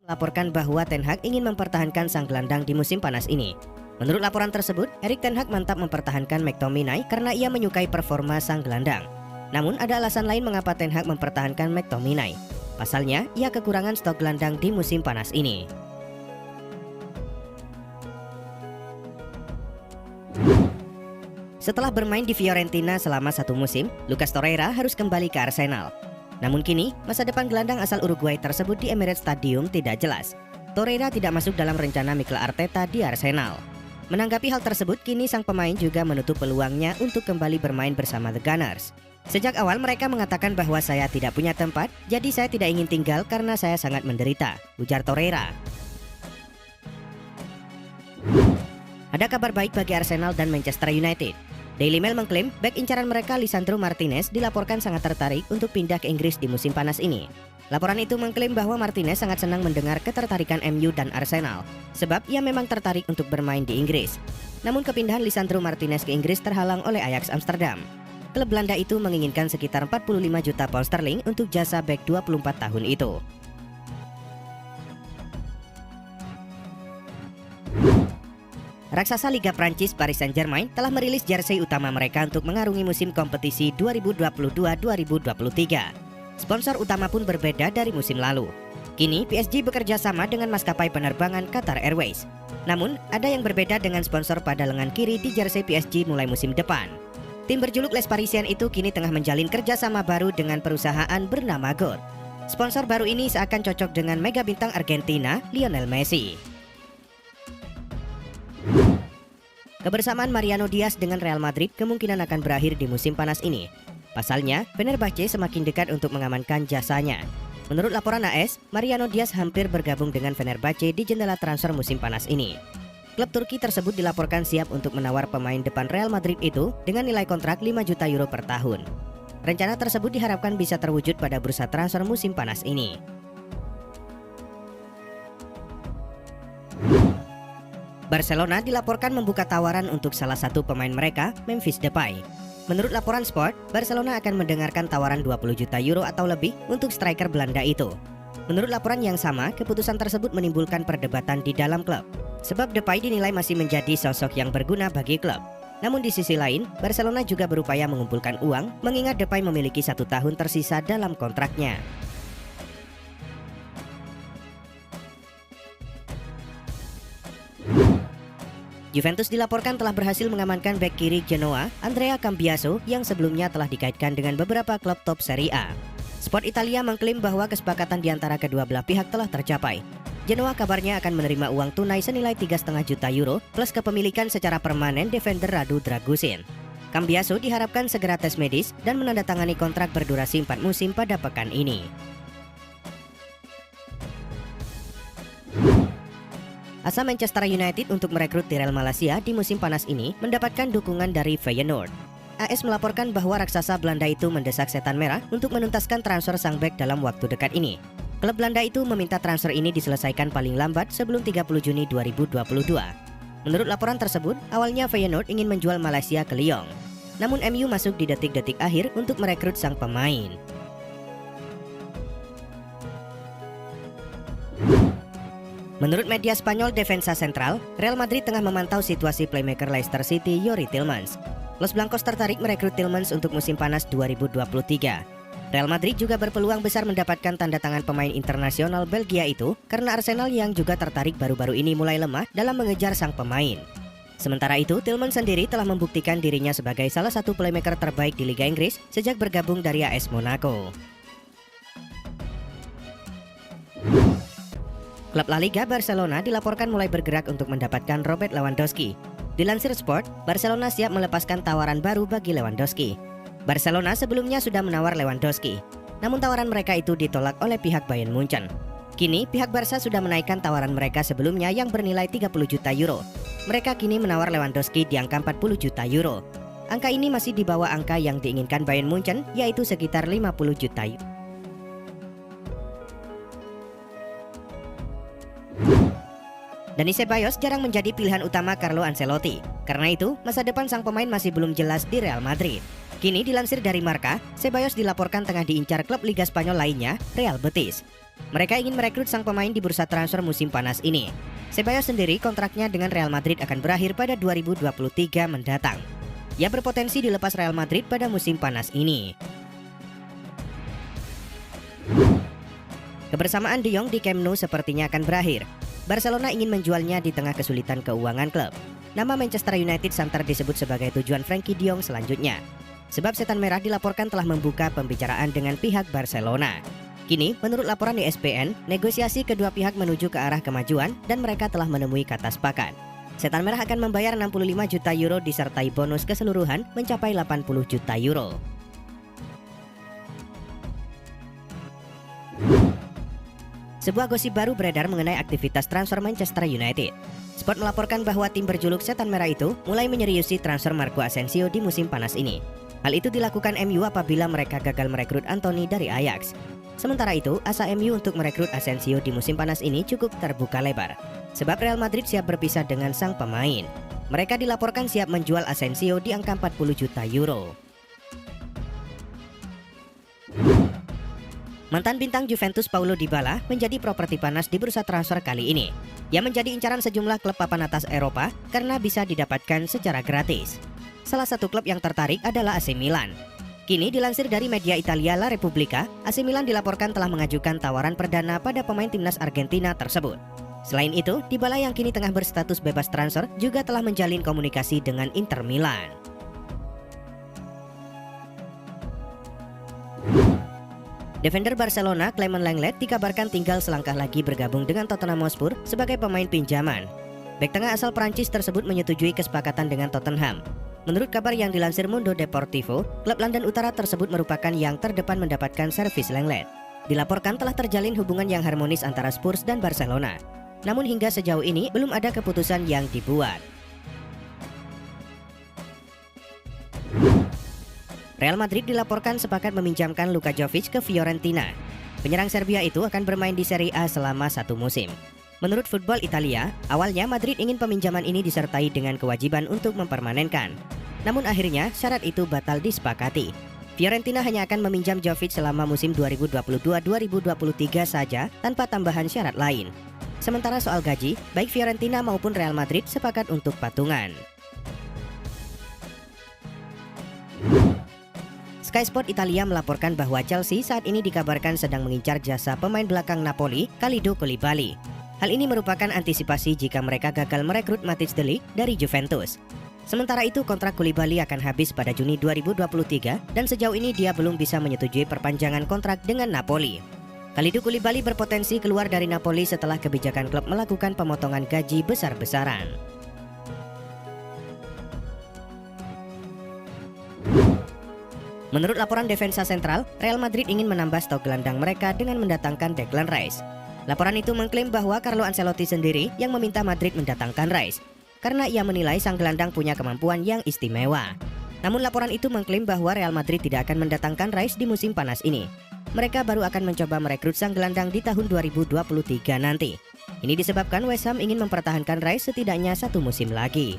Laporkan bahwa Ten Hag ingin mempertahankan sang gelandang di musim panas ini. Menurut laporan tersebut, Erik Ten Hag mantap mempertahankan McTominay karena ia menyukai performa sang gelandang. Namun ada alasan lain mengapa Ten Hag mempertahankan McTominay. Pasalnya, ia kekurangan stok gelandang di musim panas ini. Setelah bermain di Fiorentina selama 1 musim, Lucas Torreira harus kembali ke Arsenal. Namun kini, masa depan gelandang asal Uruguay tersebut di Emirates Stadium tidak jelas. Torreira tidak masuk dalam rencana Mikel Arteta di Arsenal. Menanggapi hal tersebut, kini sang pemain juga menutup peluangnya untuk kembali bermain bersama The Gunners. Sejak awal mereka mengatakan bahwa saya tidak punya tempat, jadi saya tidak ingin tinggal karena saya sangat menderita, ujar Torreira. Ada kabar baik bagi Arsenal dan Manchester United. Daily Mail mengklaim bek incaran mereka Lisandro Martinez dilaporkan sangat tertarik untuk pindah ke Inggris di musim panas ini. Laporan itu mengklaim bahwa Martinez sangat senang mendengar ketertarikan MU dan Arsenal, sebab ia memang tertarik untuk bermain di Inggris. Namun kepindahan Lisandro Martinez ke Inggris terhalang oleh Ajax Amsterdam. Klub Belanda itu menginginkan sekitar 45 juta pound sterling untuk jasa bek 24 tahun itu. Raksasa Liga Prancis Paris Saint-Germain telah merilis jersey utama mereka untuk mengarungi musim kompetisi 2022-2023. Sponsor utama pun berbeda dari musim lalu. Kini PSG bekerja sama dengan maskapai penerbangan Qatar Airways. Namun, ada yang berbeda dengan sponsor pada lengan kiri di jersey PSG mulai musim depan. Tim berjuluk Les Parisiens itu kini tengah menjalin kerjasama baru dengan perusahaan bernama GOAT. Sponsor baru ini seakan cocok dengan mega bintang Argentina, Lionel Messi. Kebersamaan Mariano Diaz dengan Real Madrid kemungkinan akan berakhir di musim panas ini. Pasalnya, Fenerbahce semakin dekat untuk mengamankan jasanya. Menurut laporan AS, Mariano Diaz hampir bergabung dengan Fenerbahce di jendela transfer musim panas ini. Klub Turki tersebut dilaporkan siap untuk menawar pemain depan Real Madrid itu dengan nilai kontrak 5 juta euro per tahun. Rencana tersebut diharapkan bisa terwujud pada bursa transfer musim panas ini. Barcelona dilaporkan membuka tawaran untuk salah satu pemain mereka, Memphis Depay. Menurut laporan Sport, Barcelona akan mendengarkan tawaran 20 juta euro atau lebih untuk striker Belanda itu. Menurut laporan yang sama, keputusan tersebut menimbulkan perdebatan di dalam klub, sebab Depay dinilai masih menjadi sosok yang berguna bagi klub. Namun di sisi lain, Barcelona juga berupaya mengumpulkan uang, mengingat Depay memiliki 1 tahun tersisa dalam kontraknya. Juventus dilaporkan telah berhasil mengamankan bek kiri Genoa, Andrea Cambiaso, yang sebelumnya telah dikaitkan dengan beberapa klub top Serie A. Sport Italia mengklaim bahwa kesepakatan di antara kedua belah pihak telah tercapai. Genoa kabarnya akan menerima uang tunai senilai 3,5 juta euro plus kepemilikan secara permanen defender Radu Dragusin. Cambiaso diharapkan segera tes medis dan menandatangani kontrak berdurasi 4 musim pada pekan ini. Asa Manchester United untuk merekrut Tyrell Malacia di musim panas ini mendapatkan dukungan dari Feyenoord. AS melaporkan bahwa raksasa Belanda itu mendesak Setan Merah untuk menuntaskan transfer sang bek dalam waktu dekat ini. Klub Belanda itu meminta transfer ini diselesaikan paling lambat sebelum 30 Juni 2022. Menurut laporan tersebut, awalnya Feyenoord ingin menjual Malacia ke Lyon. Namun MU masuk di detik-detik akhir untuk merekrut sang pemain. Menurut media Spanyol Defensa Central, Real Madrid tengah memantau situasi playmaker Leicester City Youri Tielemans. Los Blancos tertarik merekrut Tielemans untuk musim panas 2023. Real Madrid juga berpeluang besar mendapatkan tanda tangan pemain internasional Belgia itu karena Arsenal yang juga tertarik baru-baru ini mulai lemah dalam mengejar sang pemain. Sementara itu, Tielemans sendiri telah membuktikan dirinya sebagai salah satu playmaker terbaik di Liga Inggris sejak bergabung dari AS Monaco. Klub La Liga Barcelona dilaporkan mulai bergerak untuk mendapatkan Robert Lewandowski. Dilansir Sport, Barcelona siap melepaskan tawaran baru bagi Lewandowski. Barcelona sebelumnya sudah menawar Lewandowski, namun tawaran mereka itu ditolak oleh pihak Bayern Munchen. Kini, pihak Barca sudah menaikkan tawaran mereka sebelumnya yang bernilai 30 juta euro. Mereka kini menawar Lewandowski di angka 40 juta euro. Angka ini masih di bawah angka yang diinginkan Bayern Munchen, yaitu sekitar 50 juta euro. Dani Ceballos jarang menjadi pilihan utama Carlo Ancelotti. Karena itu, masa depan sang pemain masih belum jelas di Real Madrid. Kini dilansir dari Marca, Ceballos dilaporkan tengah diincar klub Liga Spanyol lainnya, Real Betis. Mereka ingin merekrut sang pemain di bursa transfer musim panas ini. Ceballos sendiri kontraknya dengan Real Madrid akan berakhir pada 2023 mendatang. Ia berpotensi dilepas Real Madrid pada musim panas ini. Kebersamaan De Jong di Camp Nou sepertinya akan berakhir. Barcelona ingin menjualnya di tengah kesulitan keuangan klub. Nama Manchester United santer disebut sebagai tujuan Frenkie De Jong selanjutnya. Sebab Setan Merah dilaporkan telah membuka pembicaraan dengan pihak Barcelona. Kini, menurut laporan ESPN, negosiasi kedua pihak menuju ke arah kemajuan dan mereka telah menemui kata sepakat. Setan Merah akan membayar 65 juta euro disertai bonus keseluruhan mencapai 80 juta euro. Sebuah gosip baru beredar mengenai aktivitas transfer Manchester United. Sport melaporkan bahwa tim berjuluk Setan Merah itu mulai menyeriusi transfer Marco Asensio di musim panas ini. Hal itu dilakukan MU apabila mereka gagal merekrut Anthony dari Ajax. Sementara itu, asa MU untuk merekrut Asensio di musim panas ini cukup terbuka lebar. Sebab Real Madrid siap berpisah dengan sang pemain. Mereka dilaporkan siap menjual Asensio di angka 40 juta euro. Mantan bintang Juventus Paulo Dybala menjadi properti panas di bursa transfer kali ini. Ia menjadi incaran sejumlah klub papan atas Eropa karena bisa didapatkan secara gratis. Salah satu klub yang tertarik adalah AC Milan. Kini dilansir dari media Italia La Repubblica, AC Milan dilaporkan telah mengajukan tawaran perdana pada pemain timnas Argentina tersebut. Selain itu, Dybala yang kini tengah berstatus bebas transfer juga telah menjalin komunikasi dengan Inter Milan. Defender Barcelona Clement Lenglet dikabarkan tinggal selangkah lagi bergabung dengan Tottenham Hotspur sebagai pemain pinjaman. Bek tengah asal Prancis tersebut menyetujui kesepakatan dengan Tottenham. Menurut kabar yang dilansir Mundo Deportivo, klub London Utara tersebut merupakan yang terdepan mendapatkan servis Lenglet. Dilaporkan telah terjalin hubungan yang harmonis antara Spurs dan Barcelona. Namun hingga sejauh ini belum ada keputusan yang dibuat. Real Madrid dilaporkan sepakat meminjamkan Luka Jovic ke Fiorentina. Penyerang Serbia itu akan bermain di Serie A selama 1 musim. Menurut Football Italia, awalnya Madrid ingin peminjaman ini disertai dengan kewajiban untuk mempermanenkan. Namun akhirnya syarat itu batal disepakati. Fiorentina hanya akan meminjam Jovic selama musim 2022-2023 saja tanpa tambahan syarat lain. Sementara soal gaji, baik Fiorentina maupun Real Madrid sepakat untuk patungan. Sky Sport Italia melaporkan bahwa Chelsea saat ini dikabarkan sedang mengincar jasa pemain belakang Napoli, Kalidou Koulibaly. Hal ini merupakan antisipasi jika mereka gagal merekrut Matthijs de Ligt dari Juventus. Sementara itu kontrak Koulibaly akan habis pada Juni 2023 dan sejauh ini dia belum bisa menyetujui perpanjangan kontrak dengan Napoli. Kalidou Koulibaly berpotensi keluar dari Napoli setelah kebijakan klub melakukan pemotongan gaji besar-besaran. Menurut laporan Defensa Central, Real Madrid ingin menambah stok gelandang mereka dengan mendatangkan Declan Rice. Laporan itu mengklaim bahwa Carlo Ancelotti sendiri yang meminta Madrid mendatangkan Rice, karena ia menilai sang gelandang punya kemampuan yang istimewa. Namun laporan itu mengklaim bahwa Real Madrid tidak akan mendatangkan Rice di musim panas ini. Mereka baru akan mencoba merekrut sang gelandang di tahun 2023 nanti. Ini disebabkan West Ham ingin mempertahankan Rice setidaknya 1 musim lagi.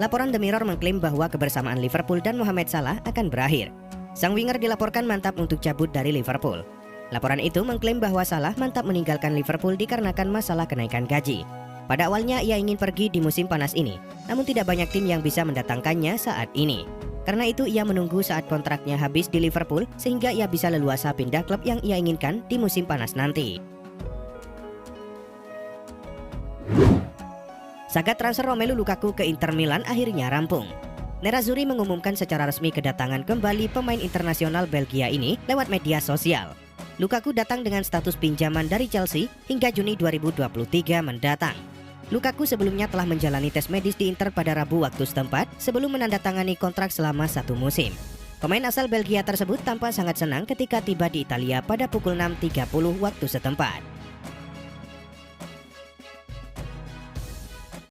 Laporan The Mirror mengklaim bahwa kebersamaan Liverpool dan Mohamed Salah akan berakhir. Sang winger dilaporkan mantap untuk cabut dari Liverpool. Laporan itu mengklaim bahwa Salah mantap meninggalkan Liverpool dikarenakan masalah kenaikan gaji. Pada awalnya ia ingin pergi di musim panas ini, namun tidak banyak tim yang bisa mendatangkannya saat ini. Karena itu ia menunggu saat kontraknya habis di Liverpool sehingga ia bisa leluasa pindah klub yang ia inginkan di musim panas nanti. Saga transfer Romelu Lukaku ke Inter Milan akhirnya rampung. Nerazzurri mengumumkan secara resmi kedatangan kembali pemain internasional Belgia ini lewat media sosial. Lukaku datang dengan status pinjaman dari Chelsea hingga Juni 2023 mendatang. Lukaku sebelumnya telah menjalani tes medis di Inter pada Rabu waktu setempat sebelum menandatangani kontrak selama 1 musim. Pemain asal Belgia tersebut tampak sangat senang ketika tiba di Italia pada pukul 6.30 waktu setempat.